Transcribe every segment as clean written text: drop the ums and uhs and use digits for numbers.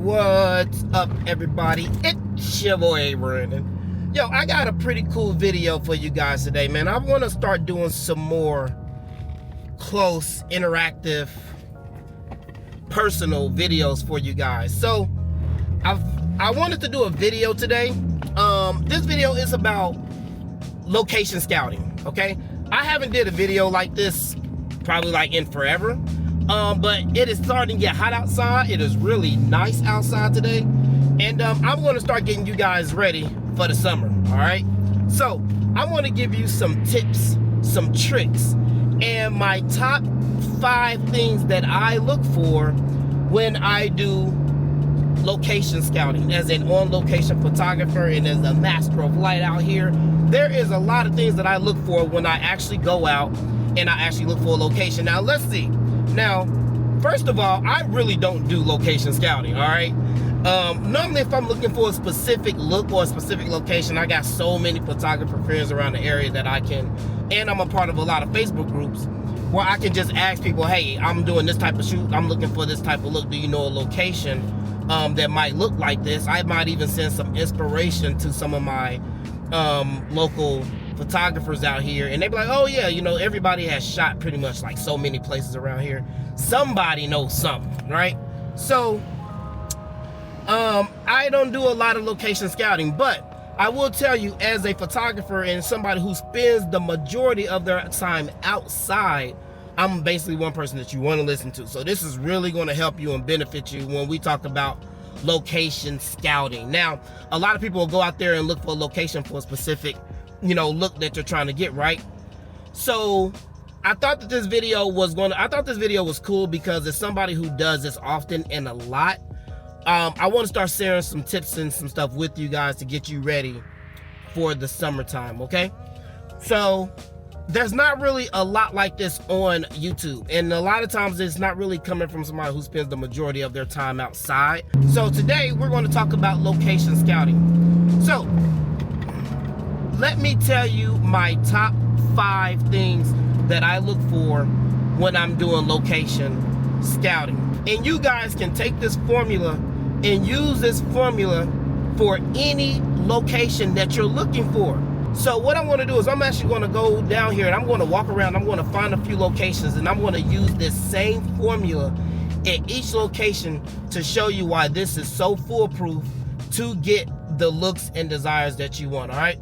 What's up, everybody? It's your boy Brandon. Yo, I got a pretty cool video for you guys today, man. I want to start doing some more close, interactive, personal videos for you guys. So I wanted to do a video today. This video is about location scouting. Okay, I haven't did a video like this probably like in forever. But it is starting to get hot outside. It is really nice outside today. And I'm going to start getting you guys ready for the summer, all right? So I want to give you some tips, some tricks, and my top 5 things that I look for when I do location scouting. As an on-location photographer and as a master of light out here, there is a lot of things that I look for when I actually go out and I actually look for a location. Now, let's see. Now, first of all, I really don't do location scouting, all right? Normally, if I'm looking for a specific look or a specific location, I got so many photographer friends around the area that I can, and I'm a part of a lot of Facebook groups where I can just ask people, hey, I'm doing this type of shoot, I'm looking for this type of look, do you know a location that might look like this? I might even send some inspiration to some of my local photographers out here, and they be like, oh yeah, you know, everybody has shot pretty much like so many places around here. Somebody knows something, right? So I don't do a lot of location scouting, but I will tell you, as a photographer and somebody who spends the majority of their time outside, I'm basically one person that you want to listen to. So this is really going to help you and benefit you when we talk about location scouting. Now, a lot of people will go out there and look for a location for a specific, you know, look that you're trying to get, right? So I thought that this video was cool because as somebody who does this often and a lot, I want to start sharing some tips and some stuff with you guys to get you ready for the summertime, okay? So there's not really a lot like this on YouTube, and a lot of times it's not really coming from somebody who spends the majority of their time outside. So today we're going to talk about location scouting. So let me tell you my top 5 things that I look for when I'm doing location scouting. And you guys can take this formula and use this formula for any location that you're looking for. So what I'm going to do is I'm actually going to go down here and I'm going to walk around. I'm going to find a few locations and I'm going to use this same formula at each location to show you why this is so foolproof to get the looks and desires that you want, all right?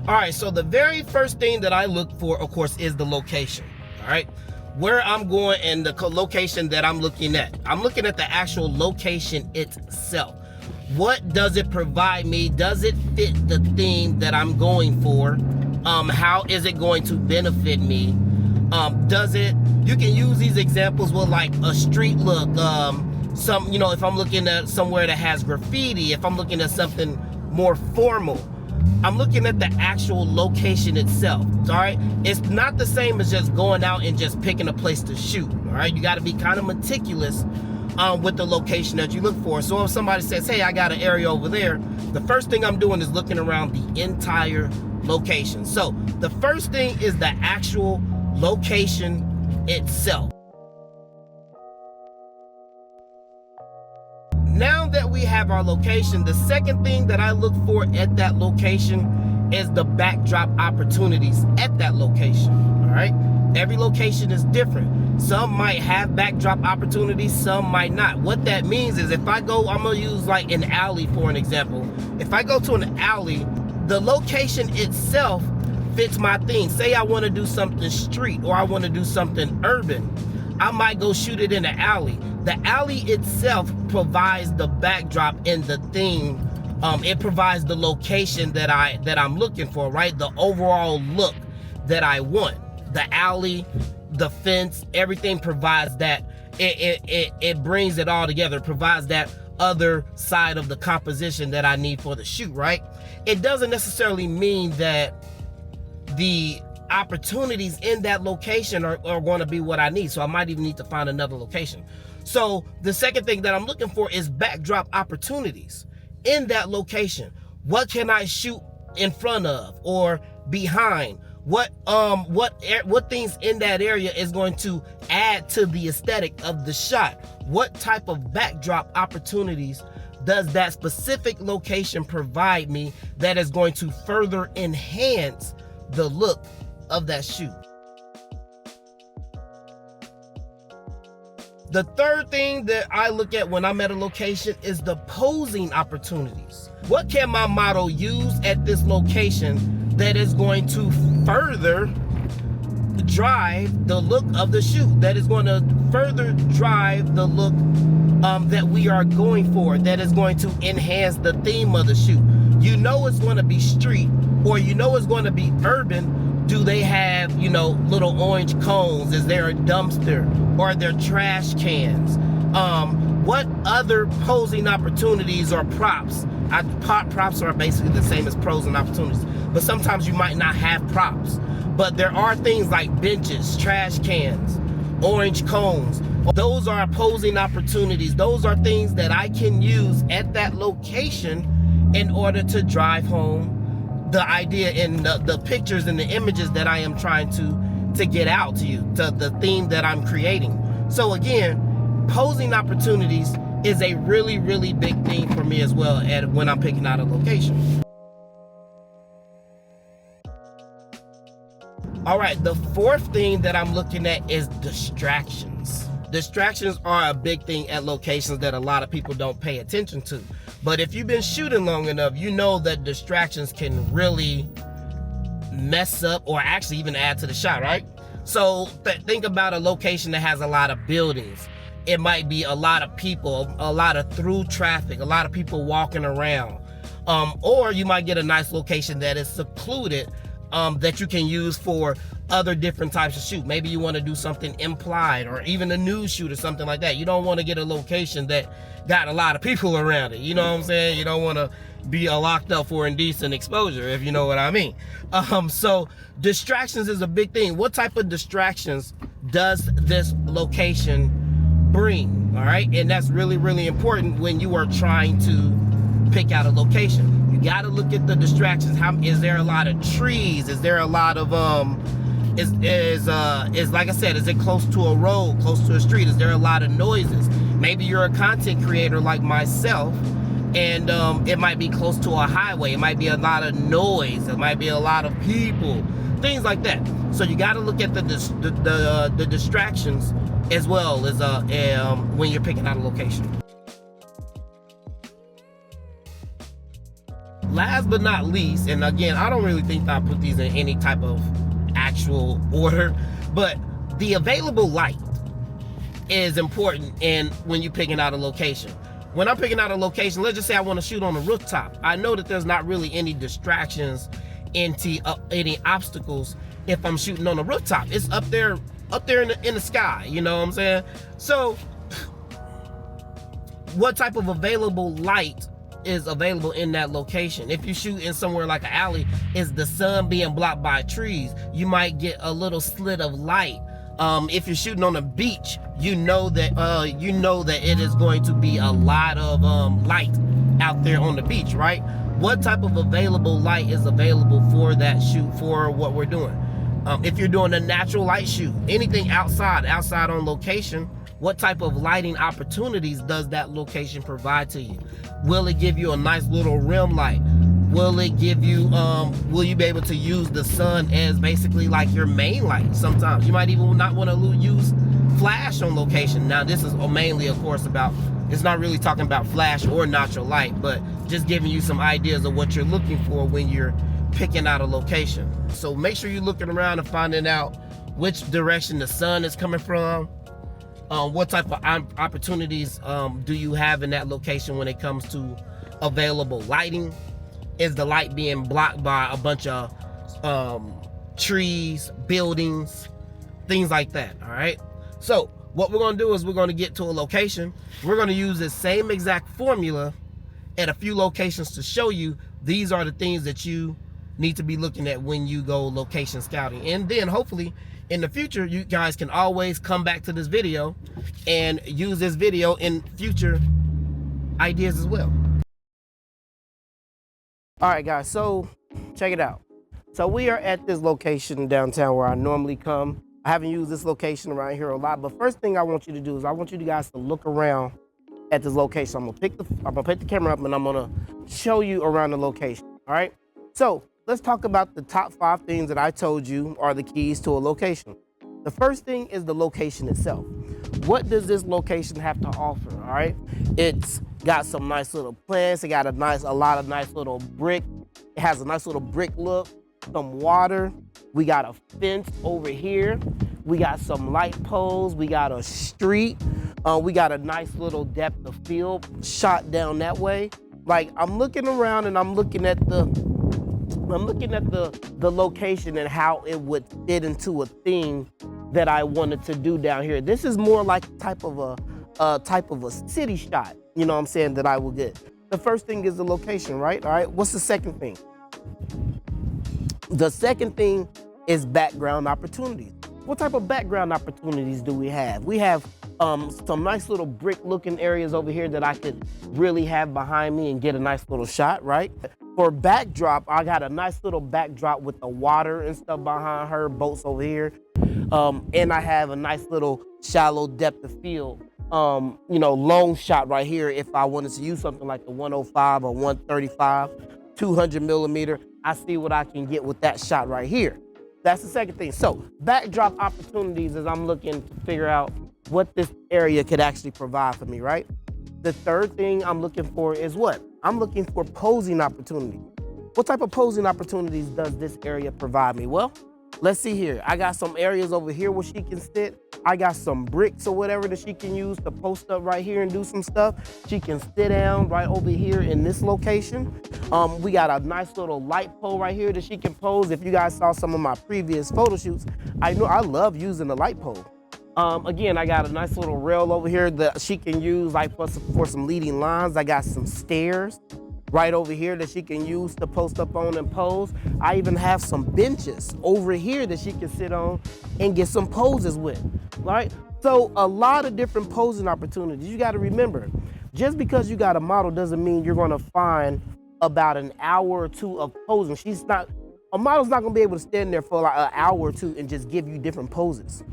All right, so the very first thing that I look for, of course, is the location, all right? Where I'm going and the location that I'm looking at. I'm looking at the actual location itself. What does it provide me? Does it fit the theme that I'm going for? How is it going to benefit me? You can use these examples with like a street look, you know, if I'm looking at somewhere that has graffiti, if I'm looking at something more formal, I'm looking at the actual location itself, all right? It's not the same as just going out and just picking a place to shoot, all right? You got to be kind of meticulous with the location that you look for. So if somebody says, hey, I got an area over there, the first thing I'm doing is looking around the entire location. So the first thing is the actual location itself. Now that we have our location, the second thing that I look for at that location is the backdrop opportunities at that location, all right? Every location is different. Some might have backdrop opportunities, some might not. What that means is if I go, I'm gonna use like an alley for an example. If I go to an alley, the location itself fits my theme. Say I wanna do something street or I wanna do something urban, I might go shoot it in an alley. The alley itself provides the backdrop and the theme. It provides the location that I'm looking for, right? The overall look that I want. The alley, the fence, everything provides that. It brings it all together. It provides that other side of the composition that I need for the shoot, right? It doesn't necessarily mean that the opportunities in that location are going to be what I need. So I might even need to find another location. So the second thing that I'm looking for is backdrop opportunities in that location. What can I shoot in front of or behind? What things in that area is going to add to the aesthetic of the shot? What type of backdrop opportunities does that specific location provide me that is going to further enhance the look of that shoot? The third thing that I look at when I'm at a location is the posing opportunities. What can my model use at this location that is going to further drive the look of the shoot, that is going to further drive the look that we are going for, that is going to enhance the theme of the shoot? You know it's going to be street, or you know it's going to be urban. Do they have, you know, little orange cones? Is there a dumpster? Or are there trash cans? What other posing opportunities or props? Props are basically the same as pros and opportunities, but sometimes you might not have props. But there are things like benches, trash cans, orange cones. Those are posing opportunities. Those are things that I can use at that location in order to drive home the idea and the pictures and the images that I am trying to get out to you, to the theme that I'm creating. So again, posing opportunities is a really, really big thing for me as well when I'm picking out a location. All right, the fourth thing that I'm looking at is distractions. Distractions are a big thing at locations that a lot of people don't pay attention to. But if you've been shooting long enough, you know that distractions can really mess up or actually even add to the shot, right? So think about a location that has a lot of buildings. It might be a lot of people, a lot of through traffic, a lot of people walking around. Or you might get a nice location that is secluded, that you can use for other different types of shoot. Maybe you want to do something implied, or even a news shoot or something like that. You don't want to get a location that got a lot of people around it. You know what I'm saying? You don't want to be locked up for indecent exposure, if you know what I mean. So distractions is a big thing. What type of distractions does this location bring? All right, and that's really, really important when you are trying to pick out a location. You got to look at the distractions. Is there a lot of trees? Is there a lot of is like I said, is it close to a road, close to a street? Is there a lot of noises? Maybe you're a content creator like myself, and it might be close to a highway. It might be a lot of noise. It might be a lot of people, things like that. So you got to look at the distractions as well as when you're picking out a location. Last but not least, and again, I don't really think that I put these in any type of actual order, but the available light is important when you're picking out a location. When I'm picking out a location, let's just say I want to shoot on a rooftop. I know that there's not really any distractions, any obstacles if I'm shooting on a rooftop. It's up there in the sky, you know what I'm saying? So what type of available light is available in that location? If you shoot in somewhere like an alley, is the sun being blocked by trees? You might get a little slit of light. If you're shooting on a beach, you know that it is going to be a lot of light out there on the beach, right? What type of available light is available for that shoot, for what we're doing? If you're doing a natural light shoot, anything outside on location, what type of lighting opportunities does that location provide to you? Will it give you a nice little rim light? Will it give you, will you be able to use the sun as basically like your main light? Sometimes you might even not want to use flash on location. Now this is mainly, of course, it's not really talking about flash or natural light, but just giving you some ideas of what you're looking for when you're picking out a location. So make sure you're looking around and finding out which direction the sun is coming from. What type of opportunities do you have in that location when it comes to available lighting? Is the light being blocked by a bunch of trees, buildings, things like that? All right. So what we're going to do is we're going to get to a location. We're going to use the same exact formula at a few locations to show you these are the things that you need to be looking at when you go location scouting. And then hopefully in the future, you guys can always come back to this video and use this video in future ideas as well. All right, guys, so check it out. So we are at this location downtown where I normally come. I haven't used this location around here a lot, but first thing I want you to do is I want you guys to look around at this location. I'm gonna pick the camera up and I'm gonna show you around the location. All right. So let's talk about the top 5 things that I told you are the keys to a location. The first thing is the location itself. What does this location have to offer? All right. It's got some nice little plants. It got a lot of nice little brick. It has a nice little brick look. Some water. We got a fence over here. We got some light poles. We got a street. We got a nice little depth of field shot down that way. Like, I'm looking around and I'm looking at the location and how it would fit into a thing that I wanted to do down here. This is more like a type of a city shot, you know what I'm saying, that I will get. The first thing is the location, right? All right, what's the second thing? The second thing is background opportunities. What type of background opportunities do we have? We have some nice little brick looking areas over here that I could really have behind me and get a nice little shot, right? For backdrop, I got a nice little backdrop with the water and stuff behind her, boats over here. And I have a nice little shallow depth of field, you know, long shot right here. If I wanted to use something like the 105 or 135, 200 millimeter, I see what I can get with that shot right here. That's the second thing. So backdrop opportunities as I'm looking to figure out what this area could actually provide for me, right? The third thing I'm looking for is what? I'm looking for posing opportunities. What type of posing opportunities does this area provide me? Well, let's see here. I got some areas over here where she can sit. I got some bricks or whatever that she can use to post up right here and do some stuff. She can sit down right over here in this location. We got a nice little light pole right here that she can pose. If you guys saw some of my previous photo shoots, I know I love using the light pole. Again, I got a nice little rail over here that she can use like for some leading lines. I got some stairs right over here that she can use to post up on and pose. I even have some benches over here that she can sit on and get some poses with, right? So a lot of different posing opportunities. You got to remember, just because you got a model doesn't mean you're going to find about an hour or two of posing. A model's not going to be able to stand there for like an hour or two and just give you different poses.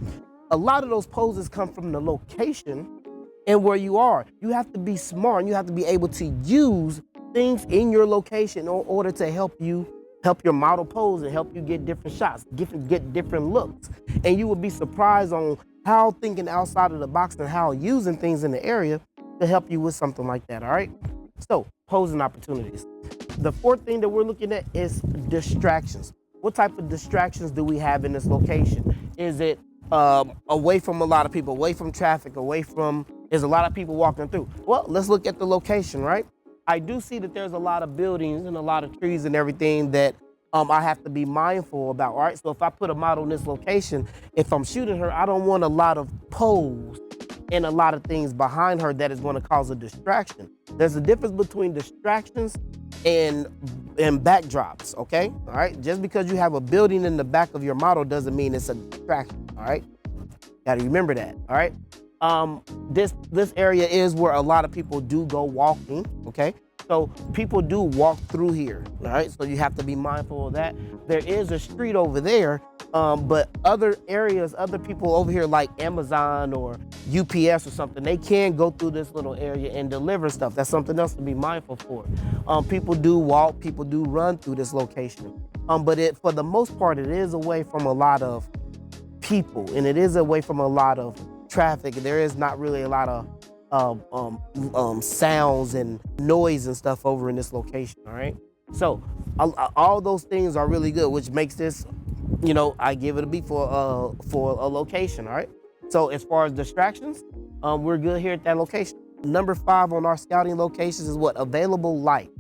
A lot of those poses come from the location and where you are. You have to be smart and you have to be able to use things in your location in order to help your model pose and help you get different shots, get different looks. And you will be surprised on how thinking outside of the box and how using things in the area to help you with something like that, all right? So, posing opportunities. The fourth thing that we're looking at is distractions. What type of distractions do we have in this location? Is it away from a lot of people, away from traffic, there's a lot of people walking through? Well, let's look at the location, right? I do see that there's a lot of buildings and a lot of trees and everything that I have to be mindful about, all right? So if I put a model in this location, if I'm shooting her, I don't want a lot of poles and a lot of things behind her that is going to cause a distraction. There's a difference between distractions and backdrops, okay? All right, just because you have a building in the back of your model doesn't mean it's a distraction, all right? Gotta remember that, all right? This area is where a lot of people do go walking, okay? So people do walk through here, all right? So you have to be mindful of that. There is a street over there, but other areas, other people over here like Amazon or UPS or something, they can go through this little area and deliver stuff. That's something else to be mindful for. People do walk, people do run through this location. But for the most part, it is away from a lot of people and it is away from a lot of traffic. There is not really a lot of sounds and noise and stuff over in this location, all right? So all those things are really good, which makes this, you know, I give it a B for a location, all right? So as far as distractions, we're good here at that location. Number 5 on our scouting locations is what? Available light.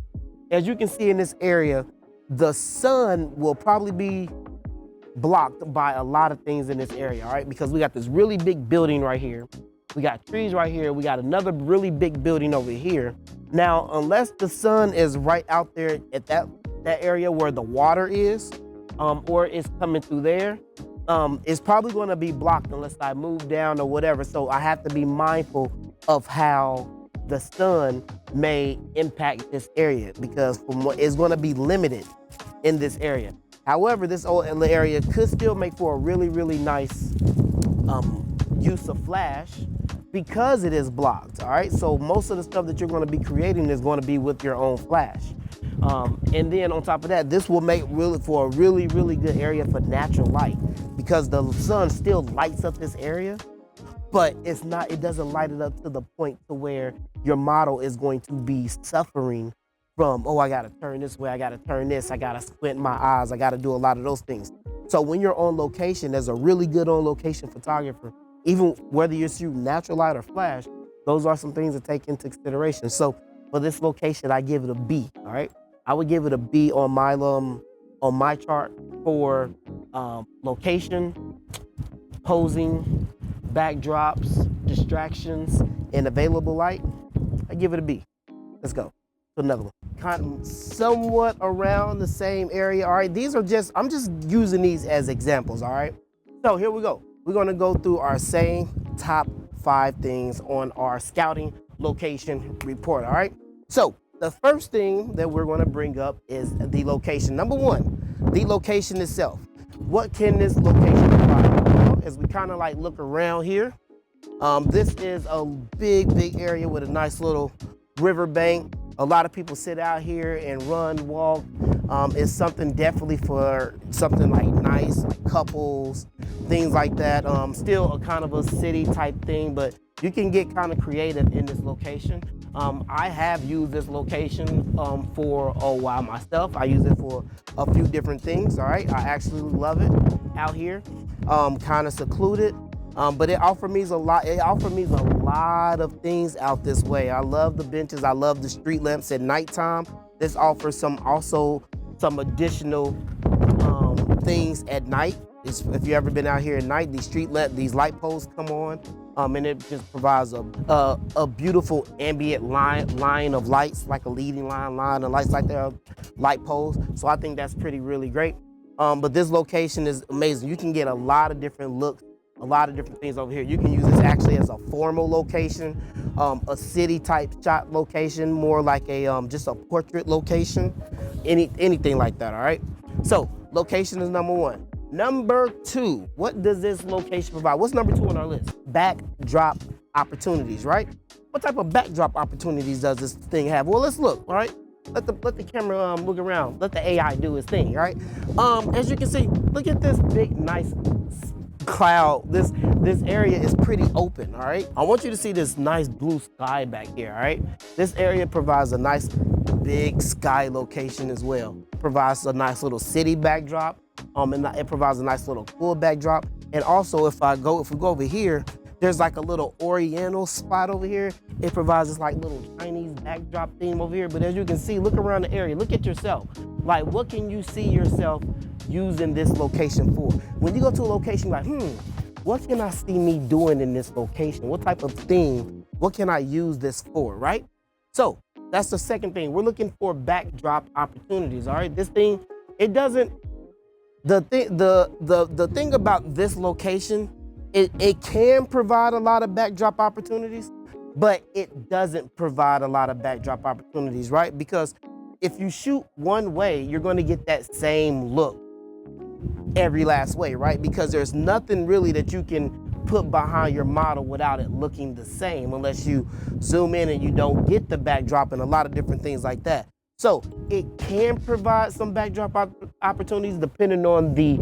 As you can see in this area, the sun will probably be blocked by a lot of things in this area, all right? Because we got this really big building right here. We got trees right here. We got another really big building over here. Now, unless the sun is right out there at that area where the water is, or it's coming through there, it's probably going to be blocked unless I move down or whatever. So I have to be mindful of how the sun may impact this area because it's going to be limited in this area. However, this old area could still make for a really, really nice use of flash because it is blocked. All right, so most of the stuff that you're going to be creating is going to be with your own flash. And then on top of that, this will make really for a really, really good area for natural light, because the sun still lights up this area, but it doesn't light it up to the point to where your model is going to be suffering from, oh, I got to turn this way, I got to turn this, I got to squint my eyes, I got to do a lot of those things. So when you're on location, as a really good on location photographer, even whether you're shooting natural light or flash, those are some things to take into consideration. So for this location, I give it a B. All right, I would give it a B on my chart for location, posing, backdrops, distractions, and available light. I give it a B. Let's go to another one. Kind of somewhat around the same area. All right, I'm just using these as examples. All right, so here we go. We're going to go through our same top 5 things on our scouting location report. All right, so the first thing that we're going to bring up is the location. Number 1, the location itself. What can this location provide? Well, as we kind of like look around here, this is a big area with a nice little riverbank. A lot of people sit out here and run, walk. It's something definitely for something like nice, like couples, things like that. Still a kind of a city type thing, but you can get kind of creative in this location. I have used this location for a while myself. I use it for a few different things. All right, I actually love it out here. Kind of secluded. But it offers me a lot. It offers me a lot of things out this way. I love the benches. I love the street lamps at nighttime. This offers some additional things at night. If you've ever been out here at night, these light poles come on, and it just provides a beautiful ambient line of lights, like a leading line of lights like that, light poles. So I think that's really great. But this location is amazing. You can get a lot of different looks, a lot of different things over here. You can use this actually as a formal location, a city type shot location, more like a just a portrait location, anything like that. All right, so location is number 1. Number 2, what does this location provide? What's number 2 on our list? Backdrop opportunities, right? What type of backdrop opportunities does this thing have? Well, let's look. All right, let the camera look around, let the AI do its thing. All right, as you can see, look at this big nice cloud. This area is pretty open. All right, I want you to see this nice blue sky back here. All right, this area provides a nice big sky location as well. Provides a nice little city backdrop, and it provides a nice little pool backdrop. And also, if we go over here, there's like a little oriental spot over here. It provides this like little Chinese backdrop theme over here. But as you can see, look around the area, look at yourself. Like, what can you see yourself using this location for? When you go to a location, like, what can I see me doing in this location? What type of thing? What can I use this for, right? So that's the second thing. We're looking for backdrop opportunities. All right, this thing, it doesn't. The thing about this location, it can provide a lot of backdrop opportunities, but it doesn't provide a lot of backdrop opportunities, right? Because if you shoot one way, you're going to get that same look every last way, right? Because there's nothing really that you can put behind your model without it looking the same, unless you zoom in and you don't get the backdrop and a lot of different things like that. So it can provide some backdrop opportunities depending on the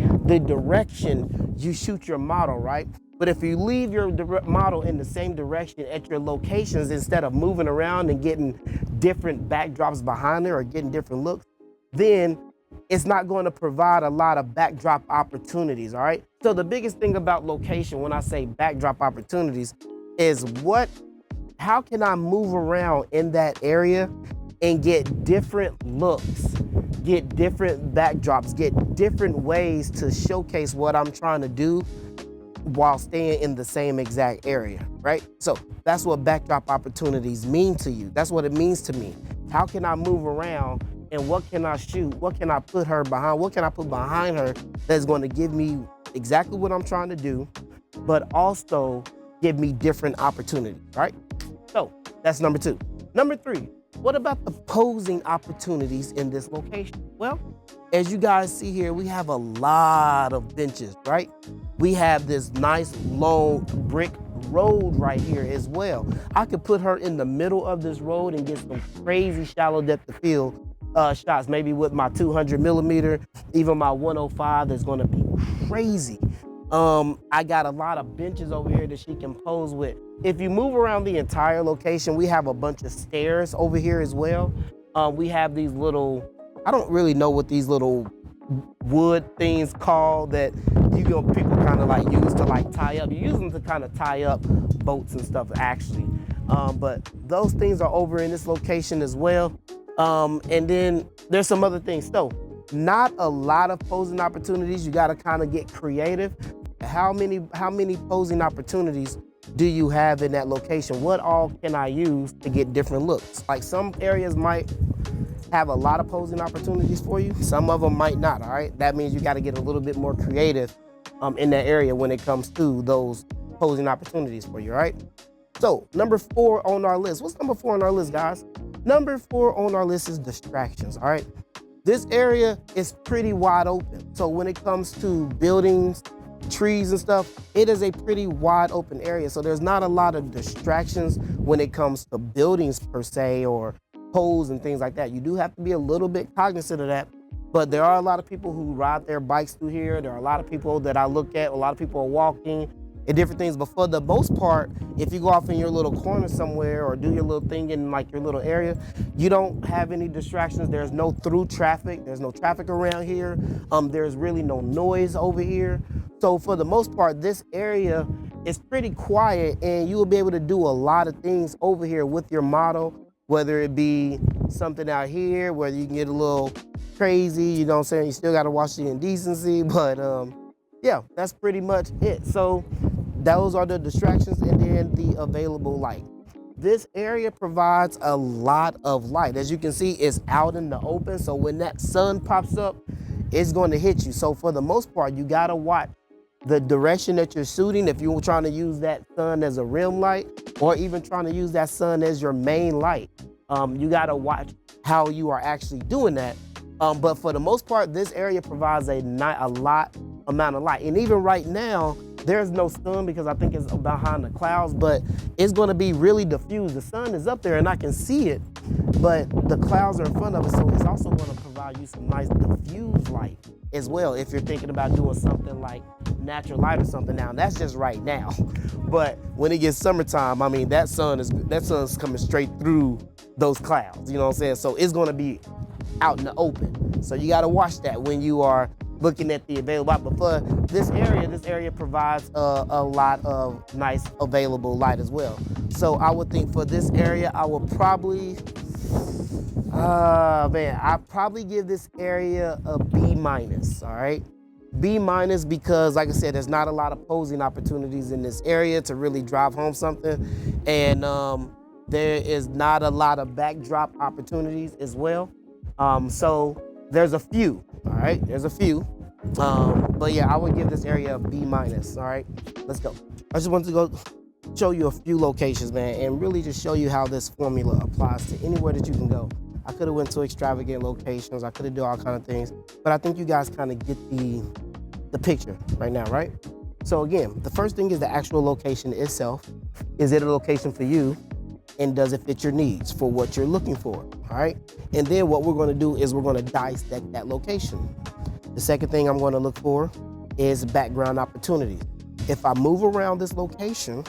direction you shoot your model, right? But if you leave your model in the same direction at your locations, instead of moving around and getting different backdrops behind there or getting different looks, then it's not going to provide a lot of backdrop opportunities, all right? So the biggest thing about location, when I say backdrop opportunities, is how can I move around in that area and get different looks, get different backdrops, get different ways to showcase what I'm trying to do while staying in the same exact area, right? So that's what backdrop opportunities mean to you. That's what it means to me. How can I move around, and what can I shoot? What can I put her behind? What can I put behind her that's going to give me exactly what I'm trying to do, but also give me different opportunities, right? So that's number 2. Number 3, What about the posing opportunities in this location? Well, as you guys see here, we have a lot of benches, right? We have this nice long brick road right here as well. I could put her in the middle of this road and get some crazy shallow depth of field shots, maybe with my 200 millimeter, even my 105, that's gonna be crazy. I got a lot of benches over here that she can pose with. If you move around the entire location, we have a bunch of stairs over here as well. We have these little, I don't really know what these little wood things called that people kind of like use to like tie up. You use them to kind of tie up boats and stuff actually. But those things are over in this location as well. And then there's some other things. So not a lot of posing opportunities. You got to kind of get creative. How many posing opportunities do you have in that location? What all can I use to get different looks? Like some areas might have a lot of posing opportunities for you. Some of them might not, all right? That means you got to get a little bit more creative in that area when it comes to those posing opportunities for you, all right? So number 4 on our list. What's number 4 on our list, guys? Number 4 on our list is distractions, all right? This area is pretty wide open. So when it comes to buildings, trees and stuff, it is a pretty wide open area. So there's not a lot of distractions when it comes to buildings per se, or poles and things like that. You do have to be a little bit cognizant of that, but there are a lot of people who ride their bikes through here. There are a lot of people that I look at, a lot of people are walking and different things. But for the most part, if you go off in your little corner somewhere or do your little thing in like your little area, you don't have any distractions. There's no through traffic. There's no traffic around here. There's really no noise over here. So for the most part, this area is pretty quiet and you will be able to do a lot of things over here with your model, whether it be something out here, whether you can get a little crazy, you know what I'm saying? You still gotta watch the indecency, but yeah, that's pretty much it. So those are the distractions, and then the available light. This area provides a lot of light. As you can see, it's out in the open, so when that sun pops up, it's going to hit you. So for the most part, you gotta watch the direction that you're shooting. If you're trying to use that sun as a rim light, or even trying to use that sun as your main light, you gotta watch how you are actually doing that. But for the most part, this area provides a lot amount of light. And even right now, there's no sun because I think it's behind the clouds, but it's gonna be really diffused. The sun is up there and I can see it, but the clouds are in front of it. So it's also gonna provide you some nice diffused light as well if you're thinking about doing something like natural light or something. Now that's just right now, but when it gets summertime, I mean that sun's coming straight through those clouds, you know what I'm saying? So it's gonna be out in the open. So you gotta watch that when you are looking at the available light. But for this area provides a lot of nice available light as well. So I would think for this area, I would probably, I'd probably give this area a B-, all right? B- because like I said, there's not a lot of posing opportunities in this area to really drive home something. And there is not a lot of backdrop opportunities as well. So there's a few, all right? There's a few. But yeah, I would give this area a B-, all right? Let's go. I just wanted to go show you a few locations, man, and really just show you how this formula applies to anywhere that you can go. I could have went to extravagant locations. I could have done all kind of things, but I think you guys kind of get the picture right now, right? So again, the first thing is the actual location itself. Is it a location for you? And does it fit your needs for what you're looking for, all right? And then what we're gonna do is we're gonna dissect that location. The second thing I'm gonna look for is background opportunities. If I move around this location,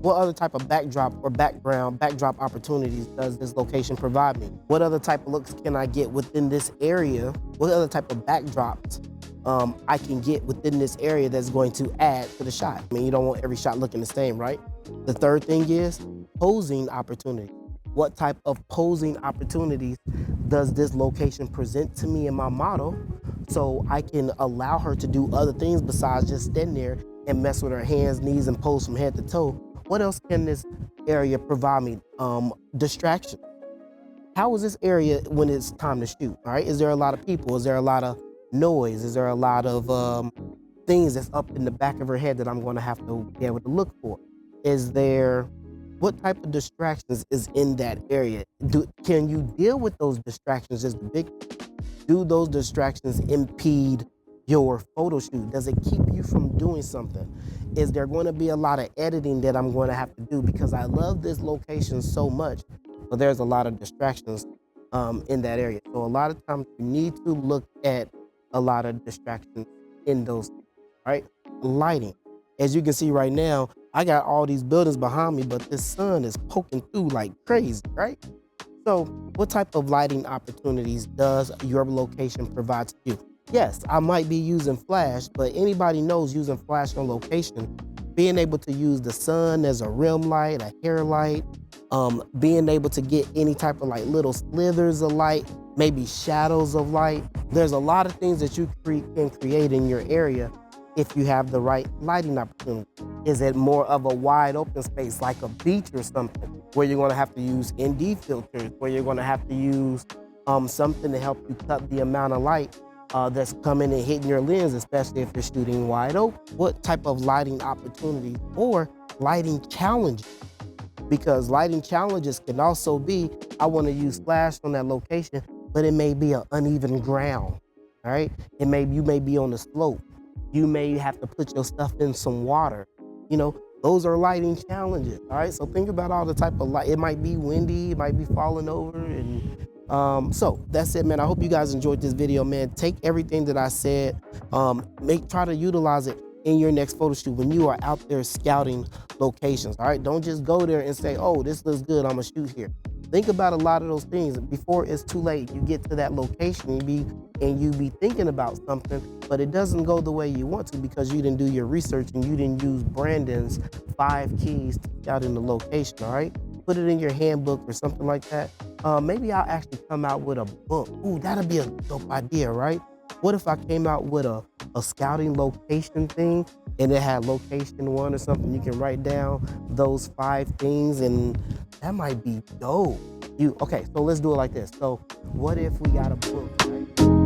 what other type of backdrop opportunities does this location provide me? What other type of looks can I get within this area? What other type of backdrops I can get within this area that's going to add to the shot? I mean, you don't want every shot looking the same, right? The third thing is posing opportunity. What type of posing opportunities does this location present to me in my model so I can allow her to do other things besides just stand there and mess with her hands, knees, and pose from head to toe? What else can this area provide me? Distraction. How is this area when it's time to shoot, all right? Is there a lot of people? Is there a lot of noise? Is there a lot of things that's up in the back of her head that I'm gonna have to be able to look for? Is there What type of distractions is in that area? Can you deal with those distractions? Is the big, do those distractions impede your photo shoot? Does it keep you from doing something? Is there going to be a lot of editing that I'm going to have to do because I love this location so much, but there's a lot of distractions in that area. So a lot of times you need to look at a lot of distractions in those, right? Lighting. As you can see right now, I got all these buildings behind me, but this sun is poking through like crazy, right? So what type of lighting opportunities does your location provide to you? Yes, I might be using flash, but anybody knows using flash on location, being able to use the sun as a rim light, a hair light, being able to get any type of like little slithers of light, maybe shadows of light. There's a lot of things that you can create in your area if you have the right lighting opportunity. Is it more of a wide open space like a beach or something where you're gonna have to use ND filters, where you're gonna have to use something to help you cut the amount of light that's coming and hitting your lens, especially if you're shooting wide open? What type of lighting opportunities or lighting challenges? Because lighting challenges can also be, I want to use flash on that location, but it may be an uneven ground, all right? You may be on the slope. You may have to put your stuff in some water. You know, those are lighting challenges, all right? So think about all the type of light. It might be windy, it might be falling over, and so that's it, man. I hope you guys enjoyed this video, man. Take everything that I said, try to utilize it in your next photo shoot when you are out there scouting locations, all right? Don't just go there and say, oh, this looks good, I'm gonna shoot here. Think about a lot of those things before it's too late. You get to that location and you be thinking about something, but it doesn't go the way you want to because you didn't do your research and you didn't use Brandon's 5 keys to scout in the location, all right? Put it in your handbook or something like that. Maybe I'll actually come out with a book. Ooh, that'd be a dope idea, right? What if I came out with a scouting location thing and it had location 1 or something? You can write down those 5 things and that might be dope. Okay, so let's do it like this. So what if we got a book, right?